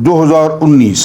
2019।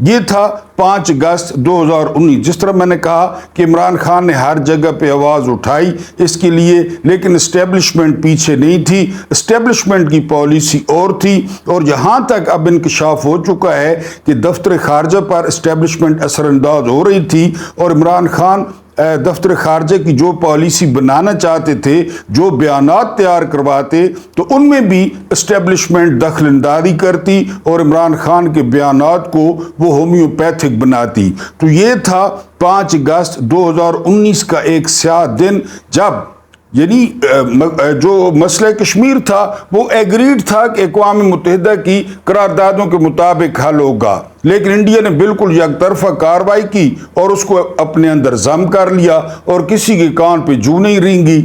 یہ تھا 5 اگست 2019۔ جس طرح میں نے کہا کہ عمران خان نے ہر جگہ پہ آواز اٹھائی اس کے لیے، لیکن اسٹیبلشمنٹ پیچھے نہیں تھی، اسٹیبلشمنٹ کی پالیسی اور تھی، اور یہاں تک اب انکشاف ہو چکا ہے کہ دفتر خارجہ پر اسٹیبلشمنٹ اثر انداز ہو رہی تھی، اور عمران خان دفتر خارجہ کی جو پالیسی بنانا چاہتے تھے، جو بیانات تیار کرواتے، تو ان میں بھی اسٹیبلشمنٹ دخل اندازی کرتی اور عمران خان کے بیانات کو وہ ہومیوپیتھک بناتی۔ تو یہ تھا 5 اگست 2019 کا ایک سیاہ دن، جب یعنی جو مسئلہ کشمیر تھا وہ ایگریڈ تھا کہ اقوام متحدہ کی قراردادوں کے مطابق حل ہوگا، لیکن انڈیا نے بالکل یک طرفہ کارروائی کی اور اس کو اپنے اندر ضم کر لیا اور کسی کے کان پہ جو نہیں رینگی۔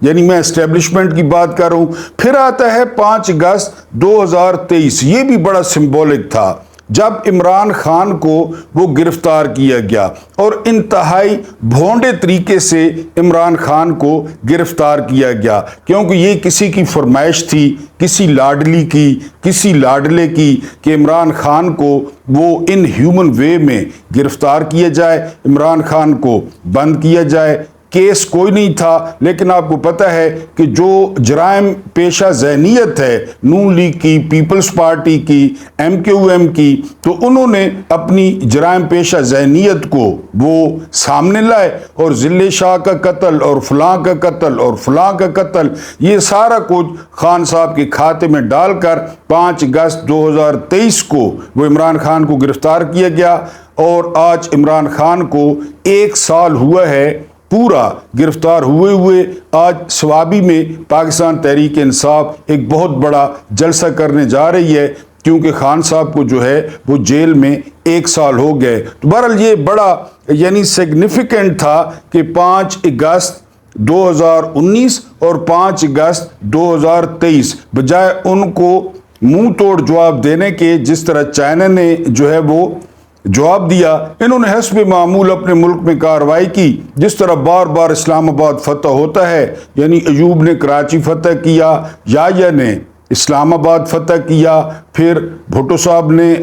یعنی میں اسٹیبلشمنٹ کی بات کر رہا ہوں۔ پھر آتا ہے 5 اگست 2023، یہ بھی بڑا سمبولک تھا، جب عمران خان کو وہ گرفتار کیا گیا، اور انتہائی بھونڈے طریقے سے عمران خان کو گرفتار کیا گیا، کیونکہ یہ کسی کی فرمائش تھی، کسی لاڈلی کی، کسی لاڈلے کی، کہ عمران خان کو وہ ان ہیومن وے میں گرفتار کیا جائے، عمران خان کو بند کیا جائے۔ کیس کوئی نہیں تھا، لیکن آپ کو پتہ ہے کہ جو جرائم پیشہ ذہنیت ہے نون لیگ کی، پیپلز پارٹی کی، ایم کیو ایم کی، تو انہوں نے اپنی جرائم پیشہ ذہنیت کو وہ سامنے لائے، اور ذلِ شاہ کا قتل اور فلاں کا قتل اور فلاں کا قتل، یہ سارا کچھ خان صاحب کے کھاتے میں ڈال کر 5 اگست 2023 کو وہ عمران خان کو گرفتار کیا گیا، اور آج عمران خان کو 1 سال ہوا ہے پورا گرفتار ہوئے۔ آج سوابی میں پاکستان تحریک انصاف ایک بہت بڑا جلسہ کرنے جا رہی ہے، کیونکہ خان صاحب کو جو ہے وہ جیل میں 1 سال ہو گئے۔ تو بہرحال یہ بڑا یعنی سگنیفیکنٹ تھا کہ 5 اگست 2019 اور 5 اگست 2023 بجائے ان کو منہ توڑ جواب دینے کے، جس طرح چائنا نے جو ہے وہ جواب دیا، انہوں نے حسب معمول اپنے ملک میں کارروائی کی، جس طرح بار بار اسلام آباد فتح ہوتا ہے۔ یعنی ایوب نے کراچی فتح کیا، یایا نے اسلام آباد فتح کیا، پھر بھٹو صاحب نے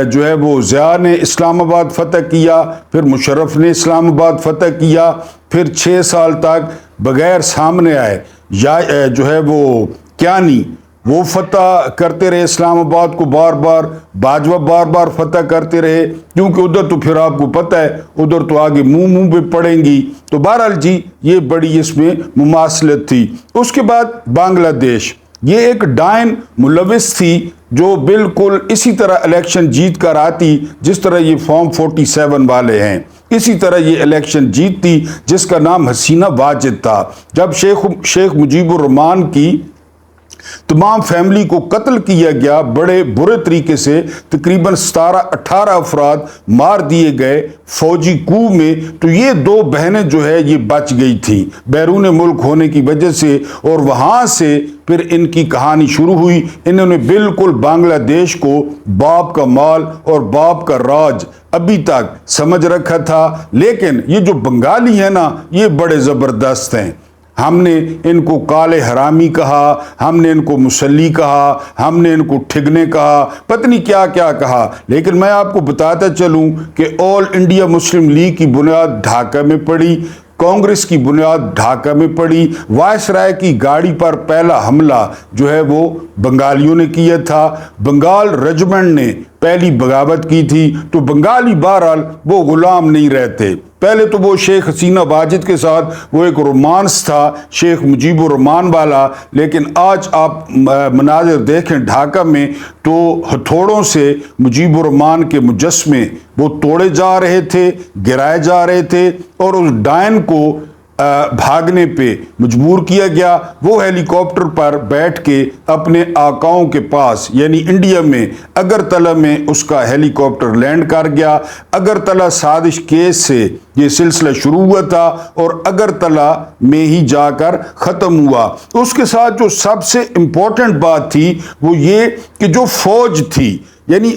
جو ہے وہ ضیاء نے اسلام آباد فتح کیا، پھر مشرف نے اسلام آباد فتح کیا، پھر 6 سال تک بغیر سامنے آئے یا جو ہے وہ کیانی وہ فتح کرتے رہے اسلام آباد کو، بار بار باجوہ بار بار فتح کرتے رہے، کیونکہ ادھر تو پھر آپ کو پتہ ہے ادھر تو آگے منہ پہ پڑیں گی۔ تو بہرحال جی یہ بڑی اس میں مماثلت تھی۔ اس کے بعد بنگلہ دیش، یہ ایک ڈائن ملوث تھی جو بالکل اسی طرح الیکشن جیت کر آتی جس طرح یہ فارم 47 والے ہیں، اسی طرح یہ الیکشن جیتتی، جس کا نام حسینہ واجد تھا۔ جب شیخ مجیب الرحمان کی تمام فیملی کو قتل کیا گیا بڑے برے طریقے سے، تقریباً 17-18 افراد مار دیے گئے فوجی کو میں، تو یہ 2 بہنیں جو ہے یہ بچ گئی تھی بیرون ملک ہونے کی وجہ سے، اور وہاں سے پھر ان کی کہانی شروع ہوئی۔ انہوں نے بالکل بنگلہ دیش کو باپ کا مال اور باپ کا راج ابھی تک سمجھ رکھا تھا، لیکن یہ جو بنگالی ہیں نا یہ بڑے زبردست ہیں۔ ہم نے ان کو کالے حرامی کہا، ہم نے ان کو مسلی کہا، ہم نے ان کو ٹھگنے کہا، پتہ نہیں کیا کیا کہا، لیکن میں آپ کو بتاتا چلوں کہ آل انڈیا مسلم لیگ کی بنیاد ڈھاکہ میں پڑی، کانگریس کی بنیاد ڈھاکہ میں پڑی، وائس رائے کی گاڑی پر پہلا حملہ جو ہے وہ بنگالیوں نے کیا تھا، بنگال ریجمنٹ نے پہلی بغاوت کی تھی۔ تو بنگالی بہرحال وہ غلام نہیں رہتے۔ پہلے تو وہ شیخ حسینہ واجد کے ساتھ وہ ایک رومانس تھا شیخ مجیب الرحمان والا، لیکن آج آپ مناظر دیکھیں ڈھاکہ میں تو ہتھوڑوں سے مجیب الرحمان کے مجسمے وہ توڑے جا رہے تھے، گرائے جا رہے تھے، اور اس ڈائن کو بھاگنے پہ مجبور کیا گیا۔ وہ ہیلی کاپٹر پر بیٹھ کے اپنے آقاؤں کے پاس یعنی انڈیا میں اگرتلہ میں اس کا ہیلی کاپٹر لینڈ کر گیا۔ اگرتلہ سازش کیس سے یہ سلسلہ شروع ہوا تھا اور اگرتلہ میں ہی جا کر ختم ہوا۔ اس کے ساتھ جو سب سے امپورٹنٹ بات تھی وہ یہ کہ جو فوج تھی، یعنی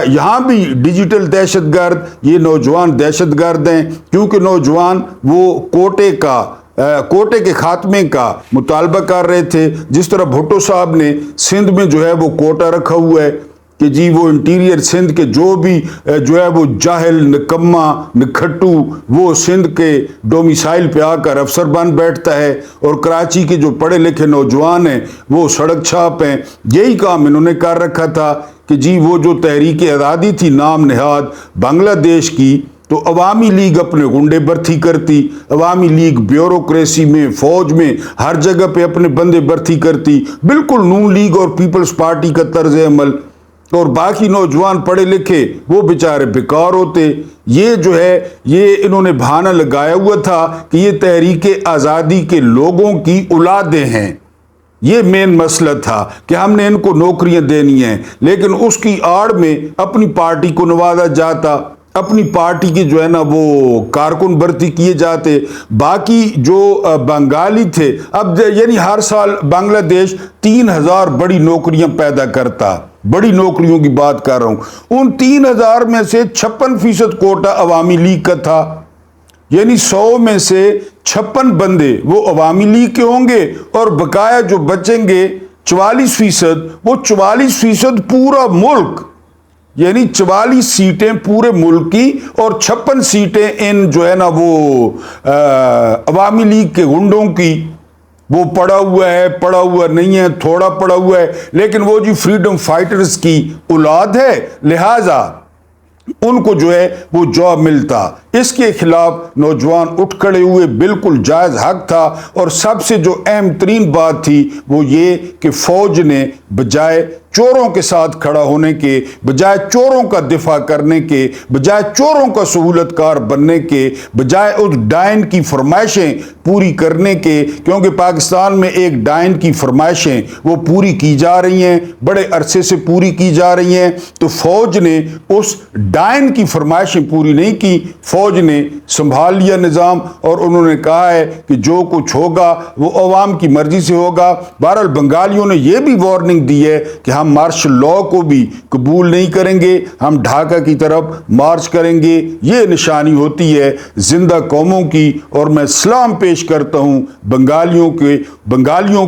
یہاں بھی ڈیجیٹل دہشت گرد، یہ نوجوان دہشت گرد ہیں، کیونکہ نوجوان وہ کوٹے کے خاتمے کا مطالبہ کر رہے تھے، جس طرح بھٹو صاحب نے سندھ میں جو ہے وہ کوٹا رکھا ہوا ہے، کہ جی وہ انٹیریئر سندھ کے جو بھی جو ہے وہ جاہل نکما نکھٹو وہ سندھ کے ڈومیسائل پہ آ کر افسر بن بیٹھتا ہے، اور کراچی کے جو پڑھے لکھے نوجوان ہیں وہ سڑک چھاپ ہیں۔ یہی کام انہوں نے کر رکھا تھا کہ جی وہ جو تحریک آزادی تھی نام نہاد بنگلہ دیش کی، تو عوامی لیگ اپنے گنڈے بھرتی کرتی، عوامی لیگ بیوروکریسی میں، فوج میں، ہر جگہ پہ اپنے بندے بھرتی کرتی، بالکل نون لیگ اور پیپلز پارٹی کا طرز عمل، اور باقی نوجوان پڑھے لکھے وہ بیچارے بیکار ہوتے۔ یہ جو ہے یہ انہوں نے بہانہ لگایا ہوا تھا کہ یہ تحریک آزادی کے لوگوں کی اولادیں ہیں، یہ مین مسئلہ تھا کہ ہم نے ان کو نوکریاں دینی ہیں، لیکن اس کی آڑ میں اپنی پارٹی کو نوازا جاتا، اپنی پارٹی کے جو ہے نا وہ کارکن بھرتی کیے جاتے۔ باقی جو بنگالی تھے، اب یعنی ہر سال بنگلہ دیش 3000 بڑی نوکریاں پیدا کرتا، بڑی نوکریوں کی بات کر رہا ہوں، ان 3000 میں سے 56% کوٹا عوامی لیگ کا تھا، یعنی 100 میں سے 56 بندے وہ عوامی لیگ کے ہوں گے، اور بقایا جو بچیں گے 44%، وہ 44% پورا ملک، یعنی 44 سیٹیں پورے ملک کی، اور 56 سیٹیں ان جو ہے نا وہ عوامی لیگ کے گنڈوں کی۔ وہ پڑھا ہوا ہے، پڑھا ہوا نہیں ہے، تھوڑا پڑھا ہوا ہے، لیکن وہ جی فریڈم فائٹرز کی اولاد ہے، لہٰذا ان کو جو ہے وہ جاب ملتا۔ اس کے خلاف نوجوان اٹھ کھڑے ہوئے، بالکل جائز حق تھا، اور سب سے جو اہم ترین بات تھی وہ یہ کہ فوج نے بجائے چوروں کے ساتھ کھڑا ہونے کے، بجائے چوروں کا دفاع کرنے کے، بجائے چوروں کا سہولت کار بننے کے، بجائے اس ڈائن کی فرمائشیں پوری کرنے کے، کیونکہ پاکستان میں ایک ڈائن کی فرمائشیں وہ پوری کی جا رہی ہیں، بڑے عرصے سے پوری کی جا رہی ہیں، تو فوج نے اس ڈائن کی فرمائشیں پوری نہیں کی، فوج نے سنبھال لیا نظام، اور انہوں نے کہا ہے کہ جو کچھ ہوگا وہ عوام کی مرضی سے ہوگا۔ بہرحال بنگالیوں نے یہ بھی وارننگ دی ہے کہ ہم مارشل لاء کو بھی قبول نہیں کریں گے، ہم ڈھاکہ کی طرف مارچ کریں گے۔ یہ نشانی ہوتی ہے زندہ قوموں کی، اور میں سلام پیش کرتا ہوں بنگالیوں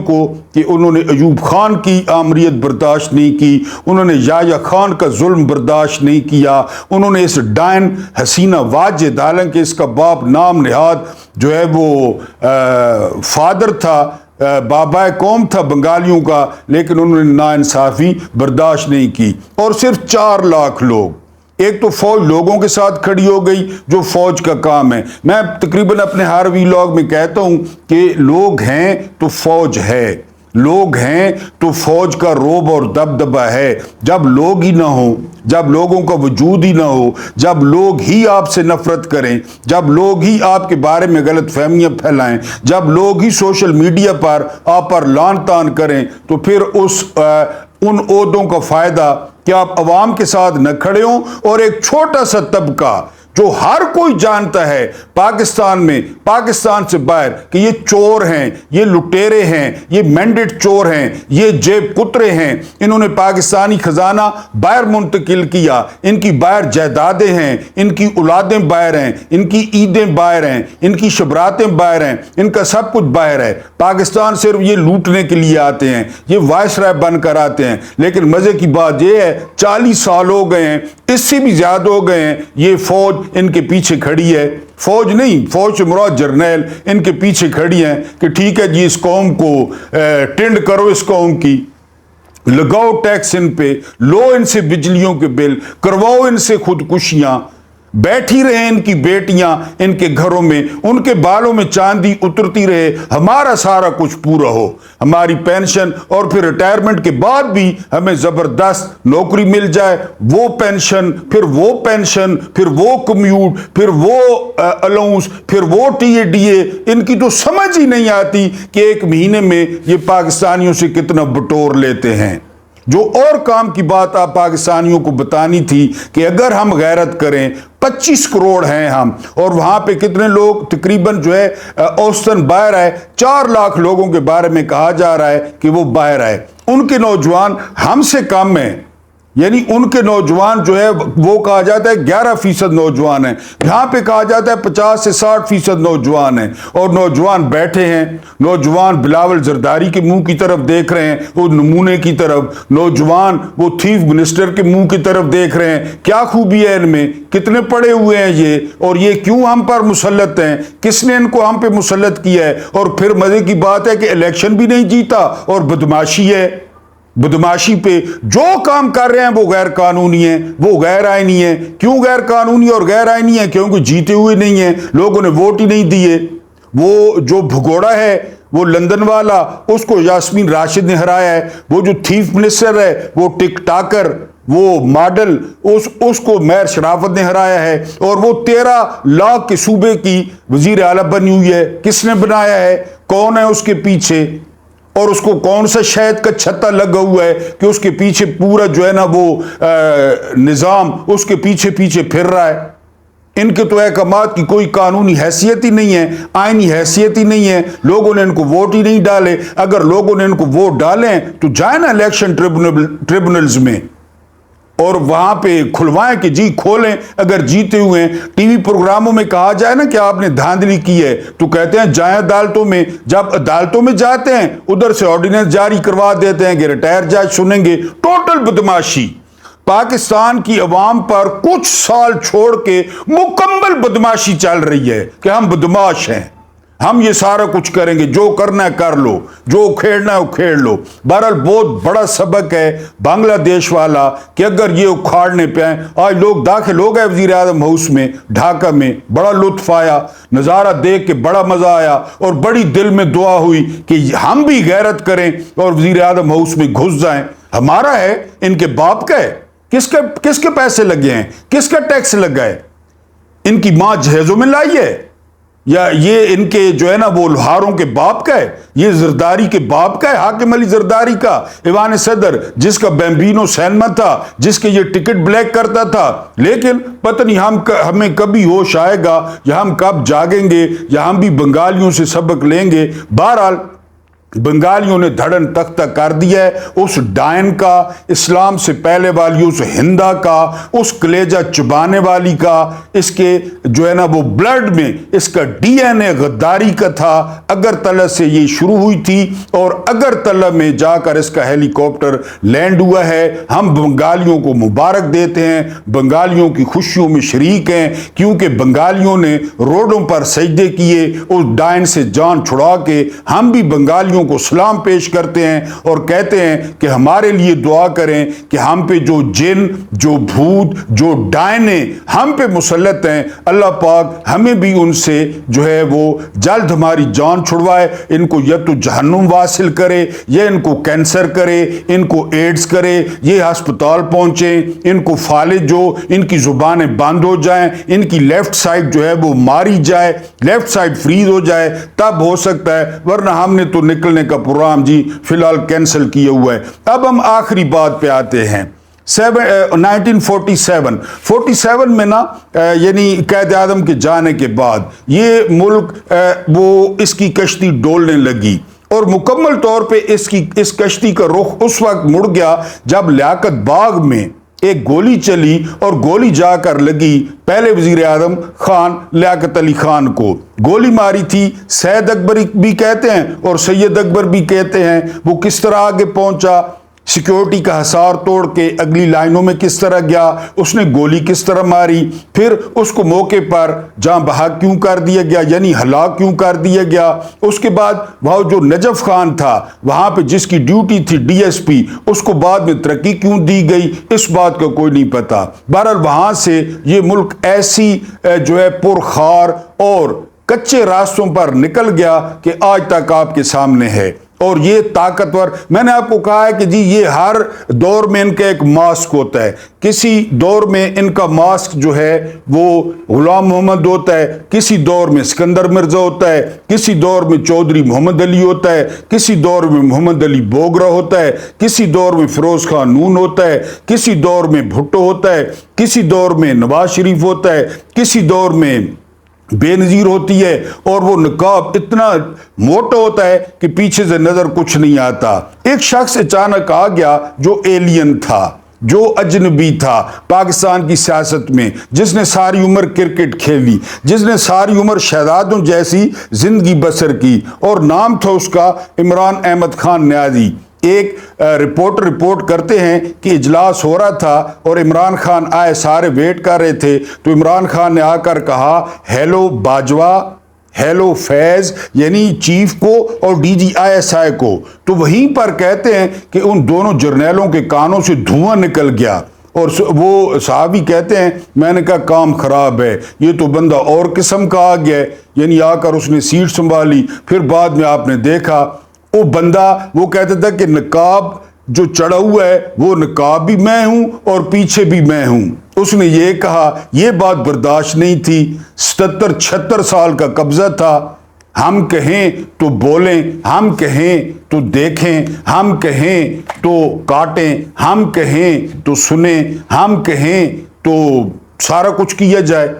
کو کہ انہوں نے ایوب خان کی آمریت برداشت نہیں کی، انہوں نے یحییٰ خان کا ظلم برداشت نہیں کیا، انہوں نے اس ڈائن حسینہ واجد، حالانکہ اس کا باپ نام نہاد جو ہے وہ فادر تھا، بابا قوم تھا بنگالیوں کا، لیکن انہوں نے ناانصافی برداشت نہیں کی، اور صرف 4 لاکھ لوگ۔ ایک تو فوج لوگوں کے ساتھ کھڑی ہو گئی، جو فوج کا کام ہے۔ میں تقریباً اپنے ہر ویلاگ میں کہتا ہوں کہ لوگ ہیں تو فوج ہے، لوگ ہیں تو فوج کا رعب اور دبدبہ ہے۔ جب لوگ ہی نہ ہوں، جب لوگوں کا وجود ہی نہ ہو، جب لوگ ہی آپ سے نفرت کریں، جب لوگ ہی آپ کے بارے میں غلط فہمیاں پھیلائیں، جب لوگ ہی سوشل میڈیا پر آپ پر لعن طعن کریں، تو پھر ان عہدوں کا فائدہ کہ آپ عوام کے ساتھ نہ کھڑے ہوں، اور ایک چھوٹا سا طبقہ جو ہر کوئی جانتا ہے پاکستان میں، پاکستان سے باہر، کہ یہ چور ہیں، یہ لٹیرے ہیں، یہ مینڈیٹ چور ہیں، یہ جیب کترے ہیں، انہوں نے پاکستانی خزانہ باہر منتقل کیا، ان کی باہر جائیدادیں ہیں، ان کی اولادیں باہر ہیں، ان کی عیدیں باہر ہیں، ان کی شبراتیں باہر ہیں، ان کا سب کچھ باہر ہے۔ پاکستان صرف یہ لوٹنے کے لیے آتے ہیں، یہ وائس رائے بن کر آتے ہیں، لیکن مزے کی بات یہ ہے 40 سال ہو گئے ہیں، اس سے بھی زیادہ ہو گئے ہیں، یہ فوج ان کے پیچھے کھڑی ہے۔ فوج نہیں، فوج سے مراد جرنیل ان کے پیچھے کھڑی ہیں کہ ٹھیک ہے جی اس قوم کو ٹینڈ کرو، اس قوم کی لگاؤ ٹیکس ان پہ، لو ان سے بجلیوں کے بل، کرواؤ ان سے خودکشیاں، بیٹھی رہے ان کی بیٹیاں ان کے گھروں میں، ان کے بالوں میں چاندی اترتی رہے، ہمارا سارا کچھ پورا ہو، ہماری پینشن، اور پھر ریٹائرمنٹ کے بعد بھی ہمیں زبردست نوکری مل جائے، وہ پینشن، پھر وہ پینشن، پھر وہ کمیوٹ، پھر وہ الاؤنس، پھر وہ ٹی اے ڈی اے۔ ان کی تو سمجھ ہی نہیں آتی کہ ایک مہینے میں یہ پاکستانیوں سے کتنا بٹور لیتے ہیں۔ جو اور کام کی بات آپ پاکستانیوں کو بتانی تھی کہ اگر ہم غیرت کریں، 25 کروڑ ہیں ہم، اور وہاں پہ کتنے لوگ تقریباً جو ہے اوسطاً باہر آئے، 4 لاکھ لوگوں کے بارے میں کہا جا رہا ہے کہ وہ باہر آئے، ان کے نوجوان ہم سے کم ہیں، یعنی ان کے نوجوان جو ہے وہ کہا جاتا ہے 11% نوجوان ہیں، یہاں پہ کہا جاتا ہے 50 سے 60% نوجوان ہیں، اور نوجوان بیٹھے ہیں، نوجوان بلاول زرداری کے منہ کی طرف دیکھ رہے ہیں، وہ نمونے کی طرف، نوجوان وہ چیف منسٹر کے منہ کی طرف دیکھ رہے ہیں، کیا خوبی ہے ان میں، کتنے پڑھے ہوئے ہیں یہ، اور یہ کیوں ہم پر مسلط ہیں، کس نے ان کو ہم پہ مسلط کیا ہے، اور پھر مزے کی بات ہے کہ الیکشن بھی نہیں جیتا اور بدماشی ہے، بدماشی پہ جو کام کر رہے ہیں وہ غیر قانونی ہیں، وہ غیر آئینی ہیں۔ کیوں غیر قانونی اور غیر آئینی ہیں؟ کیونکہ جیتے ہوئے نہیں ہیں، لوگوں نے ووٹ ہی نہیں دیے۔ وہ جو بھگوڑا ہے وہ لندن والا، اس کو یاسمین راشد نے ہرایا ہے، وہ جو چیف منسٹر ہے وہ ٹک ٹاکر، وہ ماڈل، اس کو میر شرافت نے ہرایا ہے، اور وہ 13 لاکھ کے صوبے کی وزیر اعلیٰ بنی ہوئی ہے۔ کس نے بنایا ہے؟ کون ہے اس کے پیچھے؟ اور اس کو کون سا شہد کا چھتا لگا ہوا ہے کہ اس کے پیچھے پورا جو ہے نا وہ نظام اس کے پیچھے پیچھے پھر رہا ہے؟ ان کے تو احکامات کی کوئی قانونی حیثیت ہی نہیں ہے، آئینی حیثیت ہی نہیں ہے، لوگوں نے ان کو ووٹ ہی نہیں ڈالے۔ اگر لوگوں نے ان کو ووٹ ڈالیں تو جائیں نا الیکشن ٹریبونلز میں اور وہاں پہ کھلوائیں کہ جی کھولیں، اگر جیتے ہوئے ہیں۔ ٹی وی پروگراموں میں کہا جائے نا کہ آپ نے دھاندلی کی ہے تو کہتے ہیں جائیں عدالتوں میں، جب عدالتوں میں جاتے ہیں ادھر سے آرڈیننس جاری کروا دیتے ہیں کہ ریٹائر جج سنیں گے۔ ٹوٹل بدماشی، پاکستان کی عوام پر کچھ سال چھوڑ کے مکمل بدماشی چل رہی ہے کہ ہم بدماش ہیں، ہم یہ سارا کچھ کریں گے، جو کرنا ہے کر لو، جو کھیڑنا ہے وہ کھیڑ لو۔ بہرحال بہت بڑا سبق ہے بنگلہ دیش والا کہ اگر یہ اکھاڑنے پہ آئیں۔ آج لوگ داخل ہو گئے وزیر اعظم ہاؤس میں ڈھاکہ میں، بڑا لطف آیا، نظارہ دیکھ کے بڑا مزہ آیا، اور بڑی دل میں دعا ہوئی کہ ہم بھی غیرت کریں اور وزیر اعظم ہاؤس میں گھس جائیں۔ ہمارا ہے، ان کے باپ کا ہے، کس کے پیسے لگے ہیں، کس کا ٹیکس لگا ہے؟ ان کی ماں جہیزوں میں لائی ہے، یا یہ ان کے جو ہے نا وہ لوہاروں کے باپ کا ہے، یہ زرداری کے باپ کا ہے، حاکم علی زرداری کا، ایوان صدر جس کا بیمبینو سینما تھا، جس کے یہ ٹکٹ بلیک کرتا تھا۔ لیکن پتہ نہیں ہمیں کبھی ہوش آئے گا یا ہم کب جاگیں گے یا ہم بھی بنگالیوں سے سبق لیں گے۔ بہرحال بنگالیوں نے دھڑن تختہ کر دیا ہے اس ڈائن کا، اسلام سے پہلے والی اس ہندا کا، اس کلیجہ چبانے والی کا، اس کے جو ہے نا وہ بلڈ میں اس کا ڈی این اے غداری کا تھا۔ اگرتلہ سے یہ شروع ہوئی تھی اور اگرتلہ میں جا کر اس کا ہیلی کاپٹر لینڈ ہوا ہے۔ ہم بنگالیوں کو مبارک دیتے ہیں، بنگالیوں کی خوشیوں میں شریک ہیں، کیونکہ بنگالیوں نے روڈوں پر سجدے کیے اس ڈائن سے جان چھڑا کے۔ ہم بھی بنگالیوں کو سلام پیش کرتے ہیں اور کہتے ہیں کہ ہمارے لیے دعا کریں کہ ہم پہ جو جن، جو بھوت، جو ڈائنے ہم پہ مسلط ہیں، اللہ پاک ہمیں بھی ان سے جو ہے وہ جلد ہماری جان چھڑوائے، ان کو یا تو جہنم واصل کرے، یا ان کو کینسر کرے، ان کو ایڈز کرے، یہ ہسپتال پہنچیں، ان کو فالج ہو، ان کی زبانیں بند ہو جائیں، ان کی لیفٹ سائڈ جو ہے وہ ماری جائے، لیفٹ سائڈ فریز ہو جائے، تب ہو سکتا ہے، ورنہ ہم نے تو نکلنے کا پروگرام جی فی الحال کینسل کیا ہوا ہے۔ اب ہم آخری بات پہ آتے ہیں۔ 1947 میں نا یعنی قائد اعظم کے جانے کے بعد یہ ملک وہ اس کی کشتی ڈولنے لگی، اور مکمل طور پہ اس کشتی کا رخ اس وقت مڑ گیا جب لیاقت باغ میں ایک گولی چلی، اور گولی جا کر لگی پہلے وزیر اعظم خان لیاقت علی خان کو۔ گولی ماری تھی، سید اکبر بھی کہتے ہیں اور سید اکبر بھی کہتے ہیں۔ وہ کس طرح آگے پہنچا، سیکیورٹی کا حصار توڑ کے اگلی لائنوں میں کس طرح گیا، اس نے گولی کس طرح ماری، پھر اس کو موقع پر جاں بحق کیوں کر دیا گیا، یعنی ہلاک کیوں کر دیا گیا۔ اس کے بعد وہ جو نجف خان تھا وہاں پہ جس کی ڈیوٹی تھی ڈی ایس پی، اس کو بعد میں ترقی کیوں دی گئی، اس بات کا کوئی نہیں پتا۔ بہرحال وہاں سے یہ ملک ایسی جو ہے پرخار اور کچے راستوں پر نکل گیا کہ آج تک آپ کے سامنے ہے۔ اور یہ طاقتور، میں نے آپ کو کہا ہے کہ جی یہ ہر دور میں ان کا ایک ماسک ہوتا ہے۔ کسی دور میں ان کا ماسک جو ہے وہ غلام محمد ہوتا ہے، کسی دور میں سکندر مرزا ہوتا ہے، کسی دور میں چودھری محمد علی ہوتا ہے، کسی دور میں محمد علی بوگرا ہوتا ہے، کسی دور میں فیروز خان نون ہوتا ہے، کسی دور میں بھٹو ہوتا ہے، کسی دور میں نواز شریف ہوتا ہے، کسی دور میں بے نظیر ہوتی ہے، اور وہ نقاب اتنا موٹا ہوتا ہے کہ پیچھے سے نظر کچھ نہیں آتا۔ ایک شخص اچانک آ گیا جو ایلین تھا، جو اجنبی تھا پاکستان کی سیاست میں، جس نے ساری عمر کرکٹ کھیلی، جس نے ساری عمر شہزادوں جیسی زندگی بسر کی، اور نام تھا اس کا عمران احمد خان نیازی۔ ایک رپورٹر رپورٹ کرتے ہیں کہ اجلاس ہو رہا تھا اور عمران خان آئے، سارے ویٹ کر رہے تھے، تو عمران خان نے آ کر کہا ہیلو باجوہ، ہیلو فیض، یعنی چیف کو اور D G I S I کو۔ تو وہیں پر کہتے ہیں کہ ان دونوں جرنیلوں کے کانوں سے دھواں نکل گیا، اور وہ صحابی کہتے ہیں میں نے کہا کام خراب ہے، یہ تو بندہ اور قسم کا آ گیا ہے، یعنی آ کر اس نے سیٹ سنبھالی۔ پھر بعد میں آپ نے دیکھا وہ بندہ، وہ کہتا تھا کہ نقاب جو چڑھا ہوا ہے وہ نقاب بھی میں ہوں اور پیچھے بھی میں ہوں۔ اس نے یہ کہا، یہ بات برداشت نہیں تھی۔ 77-76 سال کا قبضہ تھا۔ ہم کہیں تو بولیں، ہم کہیں تو دیکھیں، ہم کہیں تو کاٹیں، ہم کہیں تو سنیں، ہم کہیں تو سارا کچھ کیا جائے،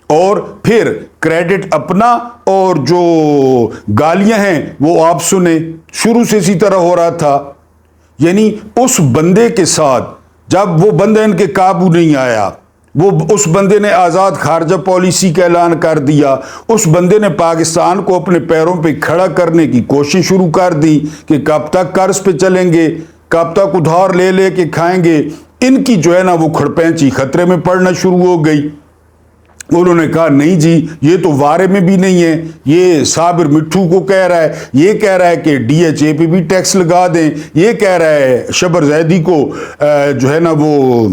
اور پھر کریڈٹ اپنا اور جو گالیاں ہیں وہ آپ سنیں۔ شروع سے اسی طرح ہو رہا تھا، یعنی اس بندے کے ساتھ جب وہ بندہ ان کے قابو نہیں آیا، وہ اس بندے نے آزاد خارجہ پالیسی کا اعلان کر دیا، اس بندے نے پاکستان کو اپنے پیروں پہ کھڑا کرنے کی کوشش شروع کر دی کہ کب تک قرض پہ چلیں گے، کب تک ادھار لے لے کے کھائیں گے۔ ان کی جو ہے نا وہ کھڑپینچی خطرے میں پڑنا شروع ہو گئی۔ انہوں نے کہا نہیں جی، یہ تو وارے میں بھی نہیں ہے، یہ صابر مٹھو کو کہہ رہا ہے، یہ کہہ رہا ہے کہ ڈی ایچ اے پہ بھی ٹیکس لگا دیں، یہ کہہ رہا ہے شبر زیدی کو جو ہے نا وہ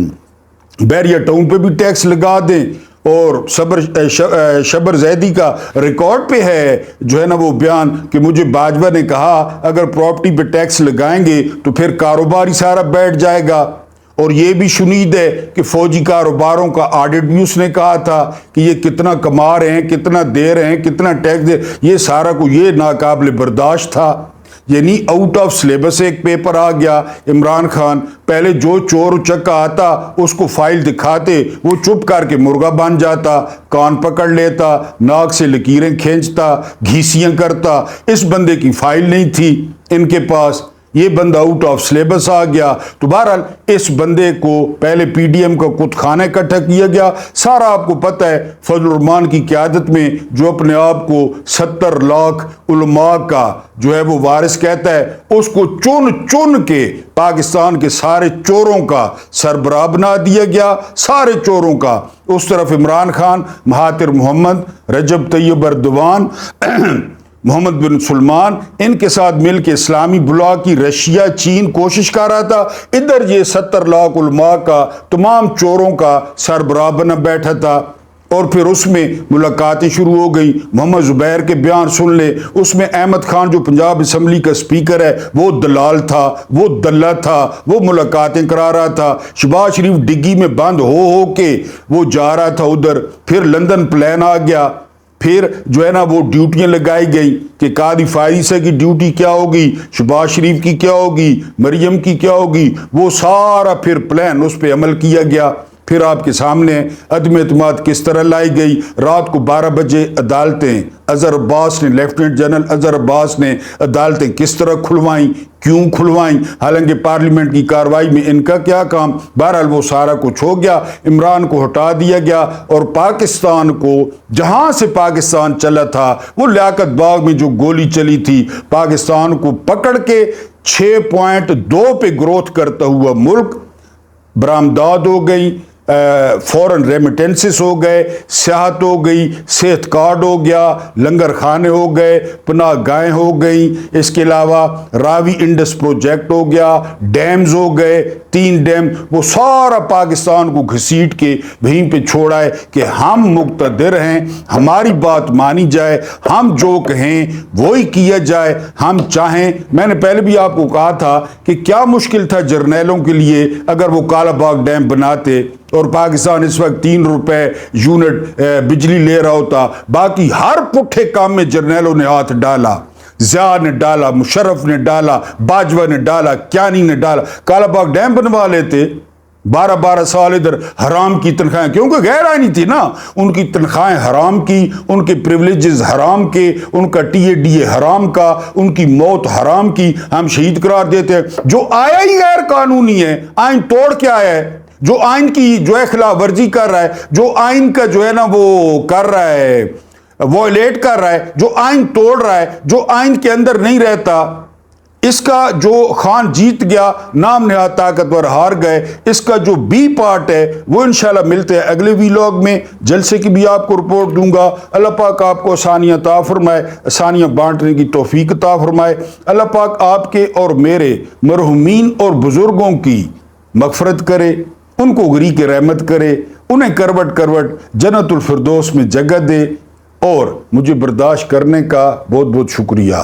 بیریا ٹاؤن پہ بھی ٹیکس لگا دیں، اور شبر زیدی کا ریکارڈ پہ ہے جو ہے نا وہ بیان کہ مجھے باجوہ نے کہا اگر پراپرٹی پہ ٹیکس لگائیں گے تو پھر کاروبار ہی سارا بیٹھ جائے گا۔ اور یہ بھی شنید ہے کہ فوجی کاروباروں کا آڈٹ بھی اس نے کہا تھا کہ یہ کتنا کما رہے ہیں، کتنا دے رہے ہیں، کتنا ٹیکس دے، یہ سارا کو یہ ناقابل برداشت تھا۔ یعنی آؤٹ آف سلیبس ایک پیپر آ گیا۔ عمران خان پہلے جو چور چکا آتا اس کو فائل دکھاتے، وہ چپ کر کے مرغا بن جاتا، کان پکڑ لیتا، ناک سے لکیریں کھینچتا، گھیسیاں کرتا۔ اس بندے کی فائل نہیں تھی ان کے پاس، یہ بندہ آؤٹ آف سلیبس آ گیا۔ تو بہرحال اس بندے کو پہلے پی ڈی ایم کا کت خانہ اکٹھا کیا گیا، سارا آپ کو پتہ ہے فضل الرحمان کی قیادت میں، جو اپنے آپ کو 70 لاکھ علماء کا جو ہے وہ وارث کہتا ہے، اس کو چن چن کے پاکستان کے سارے چوروں کا سربراہ بنا دیا گیا، سارے چوروں کا۔ اس طرف عمران خان، مہاتر محمد، رجب طیب اردوان، محمد بن سلمان، ان کے ساتھ مل کے اسلامی بلاک کی رشیا، چین کوشش کر رہا تھا، ادھر یہ 70 لاکھ علماء کا، تمام چوروں کا سربراہ بنا بیٹھا تھا۔ اور پھر اس میں ملاقاتیں شروع ہو گئی۔ محمد زبیر کے بیان سن لے، اس میں احمد خان جو پنجاب اسمبلی کا سپیکر ہے وہ دلال تھا، وہ دلہ تھا، وہ ملاقاتیں کرا رہا تھا۔ شہباز شریف ڈگی میں بند ہو کے وہ جا رہا تھا ادھر۔ پھر لندن پلان آ گیا، پھر جو ہے نا وہ ڈیوٹیاں لگائی گئی کہ قاضی فائزہ کی ڈیوٹی کیا ہوگی، شہباز شریف کی کیا ہوگی، مریم کی کیا ہوگی، وہ سارا پھر پلان اس پہ عمل کیا گیا۔ پھر آپ کے سامنے عدم اعتماد کس طرح لائی گئی۔ رات کو 12 بجے عدالتیں، اظہر عباس نے، لیفٹیننٹ جنرل اظہر عباس نے عدالتیں کس طرح کھلوائیں، کیوں کھلوائیں، حالانکہ پارلیمنٹ کی کارروائی میں ان کا کیا کام۔ بہرحال وہ سارا کچھ ہو گیا، عمران کو ہٹا دیا گیا، اور پاکستان کو، جہاں سے پاکستان چلا تھا، وہ لیاقت باغ میں جو گولی چلی تھی، پاکستان کو پکڑ کے 6.2 پہ گروتھ کرتا ہوا ملک، برآمدات ہو گئی، فورن ریمیٹنسز ہو گئے، سیاحت ہو گئی، صحت کارڈ ہو گیا، لنگر خانے ہو گئے، پناہ گاہیں ہو گئیں، اس کے علاوہ راوی انڈس پروجیکٹ ہو گیا، ڈیمز ہو گئے، 3 ڈیم، وہ سارا پاکستان کو گھسیٹ کے وہیں پہ چھوڑا ہے کہ ہم مقتدر ہیں، ہماری بات مانی جائے، ہم جو کہیں وہی کیا جائے، ہم چاہیں۔ میں نے پہلے بھی آپ کو کہا تھا کہ کیا مشکل تھا جرنیلوں کے لیے اگر وہ کالا باغ ڈیم بناتے، اور پاکستان اس وقت 3 روپے یونٹ بجلی لے رہا ہوتا۔ باقی ہر پٹھے کام میں جرنیلوں نے ہاتھ ڈالا، ضیاء نے ڈالا، مشرف نے ڈالا، باجوہ نے ڈالا، کیانی نے ڈالا۔ کالا باغ ڈیم بنوا لیتے، 12 سال ادھر حرام کی تنخواہیں، کیونکہ غیر آئینی تھی نا، ان کی تنخواہیں حرام کی، ان کے پریولیجز حرام کے، ان کا ٹی اے ڈی اے حرام کا، ان کی موت حرام کی، ہم شہید قرار دیتے ہیں۔ جو آیا ہی غیر قانونی ہے، آئین توڑ کے آیا ہے، جو آئین کی جو ہے خلاف ورزی کر رہا ہے، جو آئین کا جو ہے نا وہ کر رہا ہے، وائلیٹ کر رہا ہے، جو آئین توڑ رہا ہے، جو آئین کے اندر نہیں رہتا، اس کا جو خان جیت گیا، نام نہاد طاقتور ہار گئے، اس کا جو بی پارٹ ہے وہ انشاءاللہ ملتے ہیں اگلے ویلاگ میں، جلسے کی بھی آپ کو رپورٹ دوں گا۔ اللہ پاک آپ کو آسانیاں عطا فرمائے، آسانیاں بانٹنے کی توفیق عطا فرمائے۔ اللہ پاک آپ کے اور میرے مرحومین اور بزرگوں کی مغفرت کرے، ان کو غری کے رحمت کرے، انہیں کروٹ کروٹ جنت الفردوس میں جگہ دے، اور مجھے برداشت کرنے کا بہت بہت شکریہ۔